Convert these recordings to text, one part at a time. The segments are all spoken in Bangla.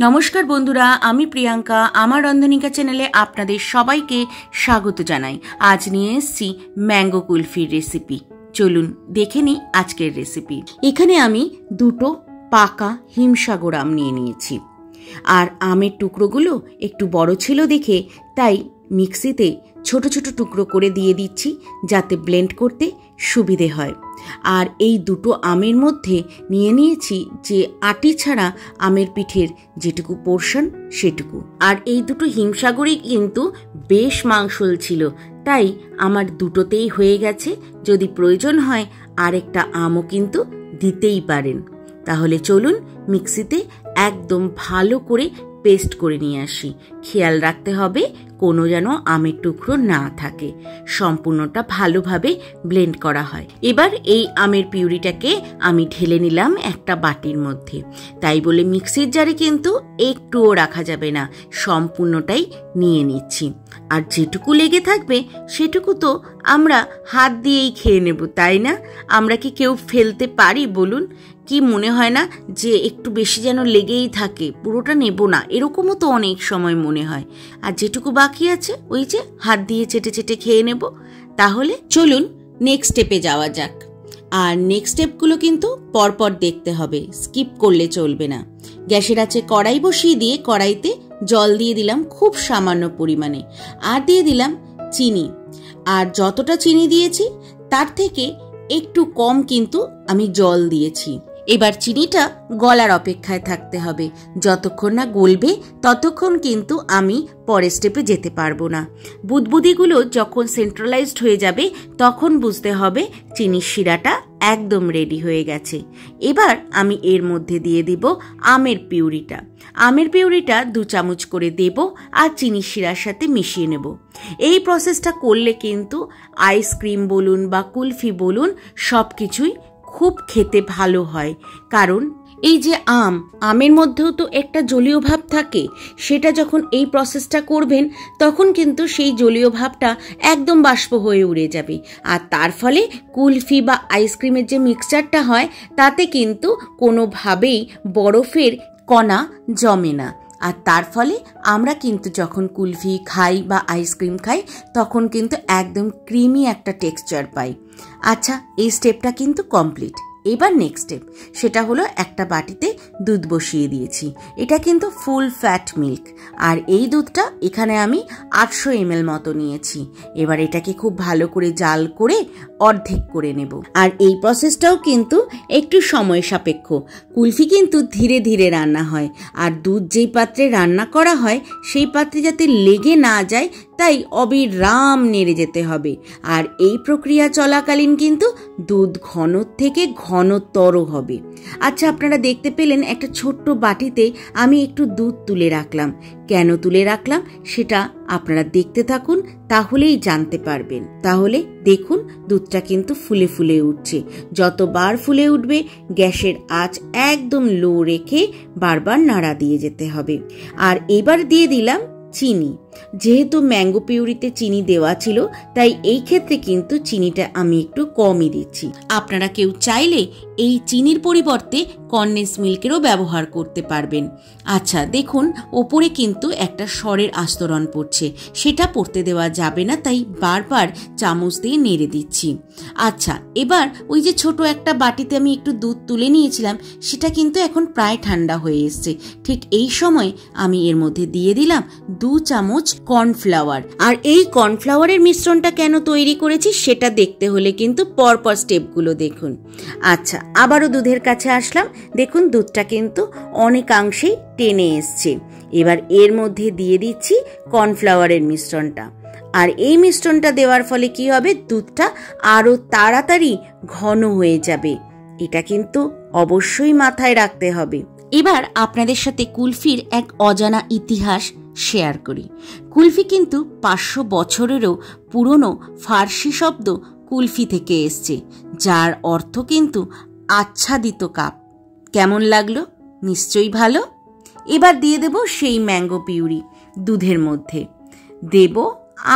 নমস্কার বন্ধুরা, আমি প্রিয়াঙ্কা। আমার রন্ধনিকা চ্যানেলে আপনাদের সবাইকে স্বাগত জানাই। আজ নিয়ে এসেছি ম্যাঙ্গো কুলফির রেসিপি। চলুন দেখে নিই আজকের রেসিপি। এখানে আমি দুটো পাকা হিমসাগর আম নিয়ে নিয়েছি, আর আমের টুকরোগুলো একটু বড় ছিল দেখে তাই মিক্সিতে ছোট ছোট টুকরো করে দিয়ে দিচ্ছি, যাতে ব্লেন্ড করতে সুবিধে হয়। আর এই দুটো আমের মধ্যে নিয়ে নিয়েছি যে আটি ছাড়া আমের পিঠের যেটুকু পোর্শন সেটুকু। আর এই দুটো হিমসাগরই কিন্তু বেশ মাংসল ছিল, তাই আমার দুটোতেই হয়ে গেছে। যদি প্রয়োজন হয় আরেকটা আমও কিন্তু দিতেই পারেন। তাহলে চলুন মিক্সিতে একদম ভালো করে পেস্ট করে নিয়ে আসি। খেয়াল রাখতে হবে কোনো যেন আমের টুকরো না থাকে, সম্পূর্ণটা ভালোভাবে ব্লেন্ড করা হয়। এবার এই আমের পিউরিটাকে আমি ঢেলে নিলাম একটা বাটির মধ্যে। তাই বলে মিক্সির জারে কিন্তু একটুও রাখা যাবে না, সম্পূর্ণটাই নিয়ে নিচ্ছি। আর যেটুকু লেগে থাকবে সেটুকু তো আমরা হাত দিয়েই খেয়ে নেব, তাই না? আমরা কি কেউ ফেলতে পারি বলুন? কি মনে হয় না যে একটু বেশি যেন লেগেই থাকে, পুরোটা নেব না, এরকমও তো অনেক সময় মনে হয়। আর যেটুকু বাকি আছে ওই যে হাত দিয়ে চেটে চেটে খেয়ে নেব। তাহলে চলুন নেক্সট স্টেপে যাওয়া যাক। আর নেক্সট স্টেপগুলো কিন্তু পরপর দেখতে হবে, স্কিপ করলে চলবে না। গ্যাসের আঁচে কড়াই বসিয়ে দিয়ে কড়াইতে জল দিয়ে দিলাম খুব সামান্য পরিমাণে, আর দিয়ে দিলাম চিনি। আর যতটা চিনি দিয়েছি তার থেকে একটু কম কিন্তু আমি জল দিয়েছি। এবার চিনিটা গলার অপেক্ষায় থাকতে হবে। যতক্ষণ না গলবে ততক্ষণ কিন্তু আমি পরের স্টেপে যেতে পারবো না। বুদবুদিগুলো যখন সেন্ট্রালাইজড হয়ে যাবে তখন বুঝতে হবে চিনির শিরাটা একদম রেডি হয়ে গেছে। এবার আমি এর মধ্যে দিয়ে দিব আমের পিউরিটা। আমের পিউরিটা 2 চামচ করে দেব আর চিনির শিরার সাথে মিশিয়ে নেব। এই প্রসেসটা করলে কিন্তু আইসক্রিম বলুন বা কুলফি বলুন সব কিছুই খুব খেতে ভালো হয়। কারণ এই যে আমের মধ্যেও তো একটা জলীয় ভাব থাকে, সেটা যখন এই প্রসেসটা করবেন তখন কিন্তু সেই জলীয় ভাবটা একদম বাষ্প হয়ে উড়ে যাবে। আর তার ফলে কুলফি বা আইসক্রিমের যে মিক্সচারটা হয় তাতে কিন্তু কোনোভাবেই বরফের কণা জমে না। আর তার ফলে আমরা কিন্তু যখন কুলফি খাই বা আইসক্রিম খাই তখন কিন্তু একদম ক্রিমি একটা টেক্সচার পাই। আচ্ছা, এই স্টেপটা কিন্তু কমপ্লিট। এবার নেক্সট স্টেপ, সেটা হলো একটা বাটিতে দুধ বসিয়ে দিয়েছি। এটা কিন্তু ফুল ফ্যাট মিল্ক, আর এই দুধটা এখানে আমি 800 ml মতো নিয়েছি। এবার এটাকে খুব ভালো করে জাল করে অর্ধেক করে নেব। আর এই প্রসেসটাও কিন্তু একটু সময় সাপেক্ষ। কুলফি কিন্তু ধীরে ধীরে রান্না হয়, আর দুধ যেই পাত্রে রান্না করা হয় সেই পাত্রে যাতে লেগে না যায় তাই অবিরাম নেড়ে যেতে হবে। আর এই প্রক্রিয়া চলাকালীন কিন্তু দুধ ঘন থেকে ঘনতর হবে। আচ্ছা, আপনারা দেখতে পেলেন একটা ছোট্ট বাটিতে আমি একটু দুধ তুলে রাখলাম। কেন তুলে রাখলাম সেটা আপনারা দেখতে থাকুন, তাহলেই জানতে পারবেন। তাহলে দেখুন দুধটা কিন্তু ফুলে ফুলে উঠছে। যতবার ফুলে উঠবে গ্যাসের আঁচ একদম লো রেখে বারবার নাড়া দিয়ে যেতে হবে। আর এবার দিয়ে দিলাম চিনি। যেহেতু ম্যাঙ্গো পিউরিতে চিনি দেওয়া ছিল তাই এই ক্ষেত্রে কিন্তু চিনিটা আমি একটু কমই দিচ্ছি। আপনারা কেউ চাইলে এই চিনির পরিবর্তে কনডেন্স মিল্কেরও ব্যবহার করতে পারবেন। আচ্ছা দেখুন, ওপরে কিন্তু একটা সরের আস্তরণ পড়ছে, সেটা পড়তে দেওয়া যাবে না, তাই বারবার চামচ দিয়ে নেড়ে দিচ্ছি। আচ্ছা, এবার ওই যে ছোট একটা বাটিতে আমি একটু দুধ তুলে নিয়েছিলাম সেটা কিন্তু এখন প্রায় ঠান্ডা হয়ে এসছে। ঠিক এই সময় আমি এর মধ্যে দিয়ে দিলাম 2 চামচ কর্নফ্লাওয়ার। আর এই কর্নফ্লাওয়ারের মিশ্রণটা কেন তৈরি করেছি সেটা দেখতে হলে কিন্তু পরপর স্টেপগুলো দেখুন। আচ্ছা, আবারও দুধের কাছে আসলাম। দেখুন দুধটা কিন্তু অনেকাংশেই টেনে এসছে। এবার এর মধ্যে দিয়ে দিচ্ছি কর্নফ্লাওয়ারের মিশ্রণটা। আর এই মিশ্রণটা দেওয়ার ফলে কি হবে, দুধটা আরো তাড়াতাড়ি ঘন হয়ে যাবে। এটা কিন্তু অবশ্যই মাথায় রাখতে হবে। এবার আপনাদের সাথে কুলফির এক অজানা ইতিহাস শেয়ার করি। কুলফি কিন্তু 500 বছরেরও পুরনো ফার্সি শব্দ কুলফি থেকে এসছে, যার অর্থ কিন্তু আচ্ছাদিত কাপ। কেমন লাগলো? নিশ্চয়ই ভালো। এবার দিয়ে দেব সেই ম্যাঙ্গো পিউরি দুধের মধ্যে দেব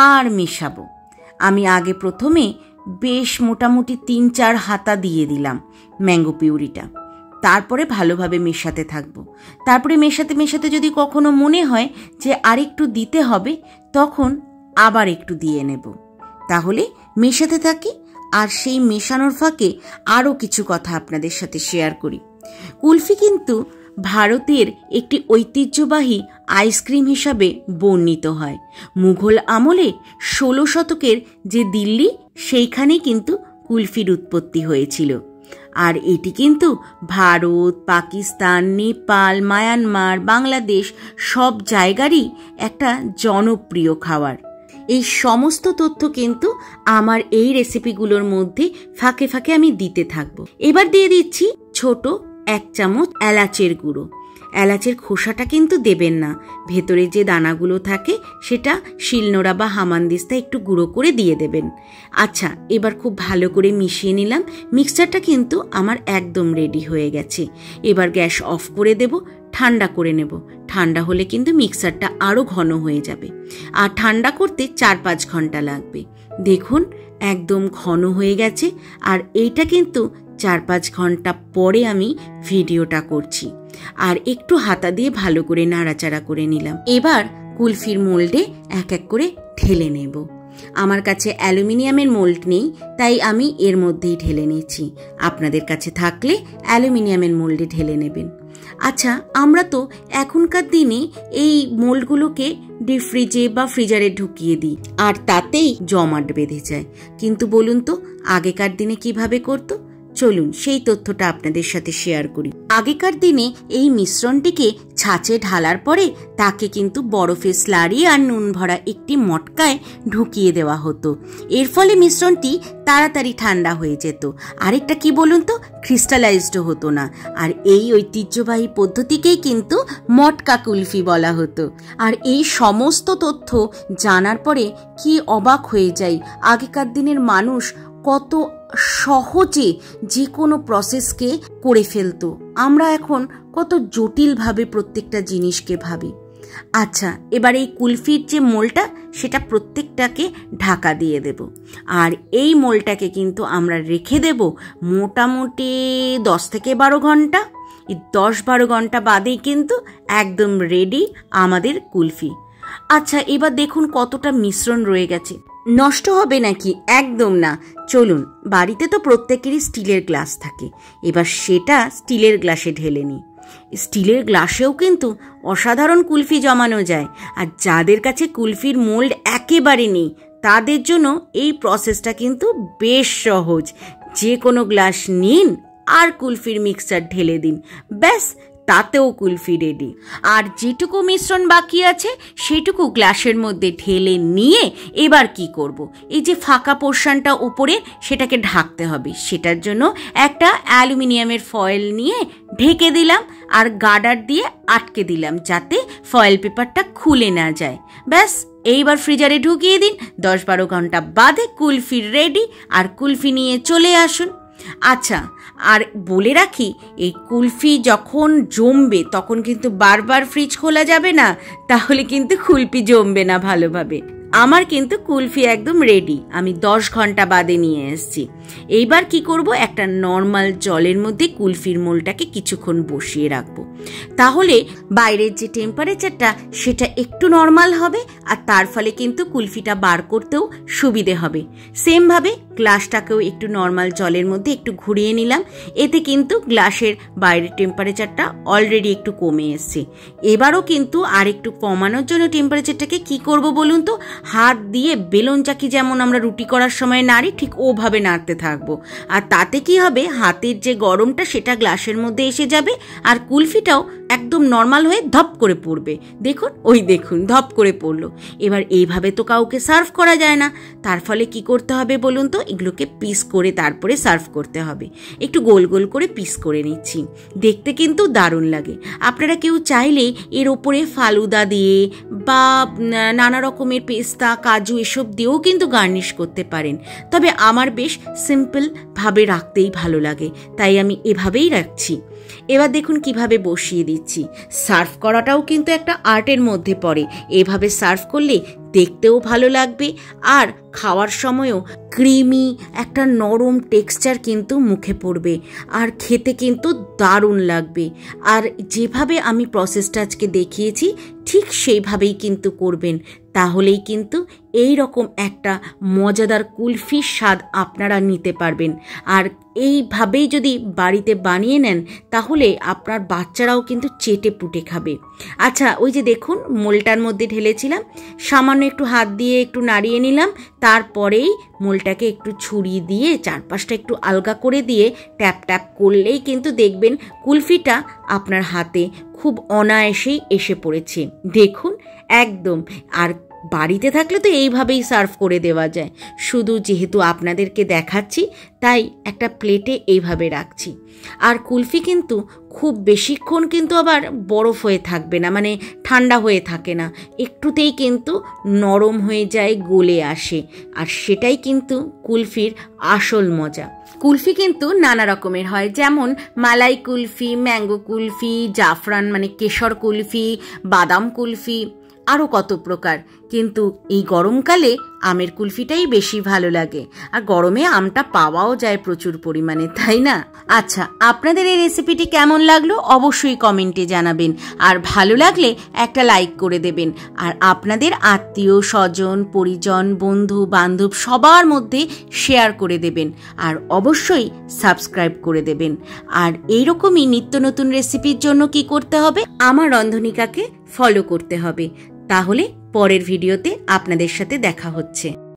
আর মেশাবো। আমি আগে প্রথমে বেশ মোটামুটি 3-4 হাতা দিয়ে দিলাম ম্যাঙ্গো পিউরিটা। তারপরে ভালোভাবে মেশাতে থাকবো। তারপরে মেশাতে মেশাতে যদি কখনো মনে হয় যে আরেকটু দিতে হবে, তখন আবার একটু দিয়ে নেব। তাহলে মেশাতে থাকি। আর সেই মেশানোর ফাঁকে আরও কিছু কথা আপনাদের সাথে শেয়ার করি। কুলফি কিন্তু ভারতের একটি ঐতিহ্যবাহী আইসক্রিম হিসাবে বর্ণিত হয়। মুঘল আমলে 16 শতকের যে দিল্লি, সেইখানেই কিন্তু কুলফির উৎপত্তি হয়েছিল। আর এটি কিন্তু ভারত, পাকিস্তান, নেপাল, মায়ানমার, বাংলাদেশ সব জায়গারই একটা জনপ্রিয় খাবার। এই সমস্ত তথ্য কিন্তু আমার এই রেসিপিগুলোর মধ্যে ফাঁকে ফাঁকে আমি দিতে থাকবো। এবার দিয়ে দিচ্ছি ছোট 1 চামচ এলাচের গুঁড়ো। এলাচের খোসাটা কিন্তু দেবেন না, ভেতরে যে দানাগুলো থাকে সেটা শিলনোড়া বা হামানদিস্তা একটু গুঁড়ো করে দিয়ে দেবেন। আচ্ছা, এবার খুব ভালো করে মিশিয়ে নিলাম। মিক্সচারটা কিন্তু আমার একদম রেডি হয়ে গেছে। এবার গ্যাস অফ করে দেব, ঠান্ডা করে নেব। ঠান্ডা হলে কিন্তু মিক্সচারটা আরও ঘন হয়ে যাবে, আর ঠান্ডা করতে 4-5 ঘন্টা লাগবে। দেখুন একদম ঘন হয়ে গেছে। আর এইটা কিন্তু 4-5 ঘন্টা পরে আমি ভিডিওটা করছি। আর একটু হাতা দিয়ে ভালো করে নাড়াচাড়া করে নিলাম। এবার কুলফির মোল্ডে এক এক করে ঢেলে নেব। আমার কাছে অ্যালুমিনিয়ামের মোল্ড নেই, তাই আমি এর মধ্যেই ঢেলে নিচ্ছি। আপনাদের কাছে থাকলে অ্যালুমিনিয়ামের মোল্ডে ঢেলে নেবেন। আচ্ছা, আমরা তো এখনকার দিনে এই মোল্ডগুলোকে ডিপ ফ্রিজে বা ফ্রিজারে ঢুকিয়ে দিই, আর তাতেই জমাট বেঁধে যায়। কিন্তু বলুন তো আগেকার দিনে কিভাবে করতো? চলুন সেই তথ্যটা আপনাদের সাথে শেয়ার করি। আগেকার দিনে এই মিশ্রণটিকে ছাঁচে ঢালার পরে তাকে কিন্তু বরফের স্লারি আর নুন ভরা একটি মটকায় ঢুকিয়ে দেওয়া হতো। এর ফলে মিশ্রণটি তাড়াতাড়ি ঠান্ডা হয়ে যেত। আরেকটা কি বলুন তো, ক্রিস্টালাইজড হতো না। আর এই ঐতিহ্যবাহী পদ্ধতিকেই কিন্তু মটকা কুলফি বলা হতো। আর এই সমস্ত তথ্য জানার পরে কি অবাক হয়ে যাই, আগেকার দিনের মানুষ কত সহজে যে কোনো প্রসেসকে করে ফেলতো। আমরা এখন কত জটিলভাবে প্রত্যেকটা জিনিসকে ভাবি। আচ্ছা, এবার এই কুলফির যে মোলটা, সেটা প্রত্যেকটাকে ঢাকা দিয়ে দেব। আর এই মোলটাকে কিন্তু আমরা রেখে দেব মোটামুটি 10 থেকে 12 ঘন্টা। এই 10-12 ঘন্টা বাদেই কিন্তু একদম রেডি আমাদের কুলফি। আচ্ছা, এবার দেখুন কতটা মিশ্রণ রয়ে গেছে। নষ্ট হবে নাকি? একদম না। চলুন, বাড়িতে তো প্রত্যেকেরই স্টিলের গ্লাস থাকে, এবার সেটা স্টিলের গ্লাসে ঢেলে নিই। স্টিলের গ্লাসেও কিন্তু অসাধারণ কুলফি জমানো যায়। আর যাদের কাছে কুলফির মোল্ড একেবারে নেই, তাদের জন্য এই প্রসেসটা কিন্তু বেশ সহজ। যে কোনো গ্লাস নিন আর কুলফির মিক্সচার ঢেলে দিন, ব্যাস তাতেও কুলফি রেডি। আর যেটুকু মিশ্রণ বাকি আছে সেটুকু গ্লাসের মধ্যে ঢেলে নিয়ে এবার কি করব, এই যে ফাঁকা পোর্শনটা ওপরে সেটাকে ঢাকতে হবে। সেটার জন্য একটা অ্যালুমিনিয়ামের ফয়েল নিয়ে ঢেকে দিলাম আর গার্ডার দিয়ে আটকে দিলাম, যাতে ফয়েল পেপারটা খুলে না যায়। ব্যাস এইবার ফ্রিজারে ঢুকিয়ে দিন। 10-12 ঘন্টা বাদে কুলফি রেডি। আর কুলফি নিয়ে চলে আসুন। আচ্ছা, আর বলে রাখি, এই কুলফি যখন জমবে তখন কিন্তু বারবার ফ্রিজ খোলা যাবে না, তাহলে কিন্তু কুলফি জমবে না ভালোভাবে। আমার কিন্তু কুলফি একদম রেডি, আমি 10 ঘন্টা বাদে নিয়ে এসেছি। এইবার কি করব, একটা নর্মাল জলের মধ্যে কুলফির মোলটাকে কিছুক্ষণ বসিয়ে রাখবো। তাহলে বাইরের যে টেম্পারেচারটা সেটা একটু নর্মাল হবে, আর তার ফলে কিন্তু কুলফিটা বার করতেও সুবিধে হবে। সেমভাবে গ্লাসটাকেও একটু নর্মাল জলের মধ্যে একটু ঘুরিয়ে নিলাম। এতে কিন্তু গ্লাসের বাইরের টেম্পারেচারটা অলরেডি একটু কমে এসছে। এবারও কিন্তু আর একটু কমানোর জন্য টেম্পারেচারটাকে কি করব বলুন তো, হাত দিয়ে বেলুন চাকি যেমন আমরা রুটি করার সময় নাড়ি, ঠিক ওভাবে নাড়তে থাকবো। আর তাতে কি হবে, হাতের যে গরমটা সেটা গ্লাসের মধ্যে এসে যাবে, আর কুলফিটাও একদম নর্মাল হয়ে ধপ করে পড়বে। দেখুন, ওই দেখুন ধপ করে পড়লো। এবার এইভাবে তো কাউকে সার্ভ করা যায় না, তার ফলে কি করতে হবে বলুন তো, এগুলোকে পিস করে তারপরে সার্ভ করতে হবে। একটু গোল গোল করে পিস করে নিচ্ছি, দেখতে কিন্তু দারুণ লাগে। আপনারা কেউ চাইলে এর ওপরে ফালুদা দিয়ে বা নানা রকমের পেস্তা, কাজু এসব দিয়েও কিন্তু গার্নিশ করতে পারেন। তবে আমার বেশ সিম্পল ভাবে রাখতেই ভালো লাগে, তাই আমি এভাবেই রাখছি। এবার দেখুন কিভাবে বসিয়ে দিচ্ছি। সার্ভ করাটাও কিন্তু একটা আর্টের মধ্যে পড়ে। এভাবে সার্ভ করলে দেখতেও ভালো লাগবে আর খাওয়ার সময়ও ক্রিমি একটা নরম টেক্সচার কিন্তু মুখে পড়বে আর খেতে কিন্তু দারুণ লাগবে। আর যেভাবে আমি প্রসেসটা আজকে দেখিয়েছি ঠিক সেইভাবেই কিন্তু করবেন, তাহলেই কিন্তু এই রকম একটা মজাদার কুলফির স্বাদ আপনারা নিতে পারবেন। আর এইভাবেই যদি বাড়িতে বানিয়ে নেন তাহলে আপনার বাচ্চারাও কিন্তু চেটে পুটে খাবে। আচ্ছা, ওই যে দেখুন মোলটার মধ্যে ঢেলেছিলাম, সামান্য একটু হাত দিয়ে একটু নাড়িয়ে নিলাম, তারপরেই মোলটাকে একটু ছুরি দিয়ে চারপাশটা একটু আলগা করে দিয়ে ট্যাপ ট্যাপ করলেই কিন্তু দেখবেন কুলফিটা আপনার হাতে খুব অনায়াসেই এসে পড়েছে। দেখুন একদম। আর বাড়িতে থাকলে তো এইভাবেই সার্ভ করে দেওয়া যায়, শুধু যেহেতু আপনাদেরকে দেখাচ্ছি তাই একটা প্লেটে এইভাবে রাখছি। আর কুলফি কিন্তু খুব বেশিক্ষণ কিন্তু আবার বরফ হয়ে থাকবে না, মানে ঠান্ডা হয়ে থাকে না, একটুতেই কিন্তু নরম হয়ে যায়, গলে আসে। আর সেটাই কিন্তু কুলফির আসল মজা। কুলফি কিন্তু নানা রকমের হয়, যেমন মালাই কুলফি, ম্যাঙ্গো কুলফি, জাফরান মানে কেশর কুলফি, বাদাম কুলফি, আরও কত প্রকার। কিন্তু এই গরমকালে আমের কুলফিটাই বেশি ভালো লাগে। আর গরমে আমটা পাওয়াও যায় প্রচুর পরিমাণে, তাই না? আচ্ছা, আপনাদের এই রেসিপিটি কেমন লাগলো অবশ্যই কমেন্টে জানাবেন। আর ভালো লাগলে একটা লাইক করে দেবেন। আর আপনাদের আত্মীয় স্বজন, পরিজন, বন্ধু বান্ধব সবার মধ্যে শেয়ার করে দেবেন। আর অবশ্যই সাবস্ক্রাইব করে দেবেন। আর এইরকমই নিত্য নতুন রেসিপির জন্য কি করতে হবে? আমার রন্ধনিকাকে ফলো করতে হবে। তাহলে পরের ভিডিওতে আপনাদের সাথে দেখা হচ্ছে।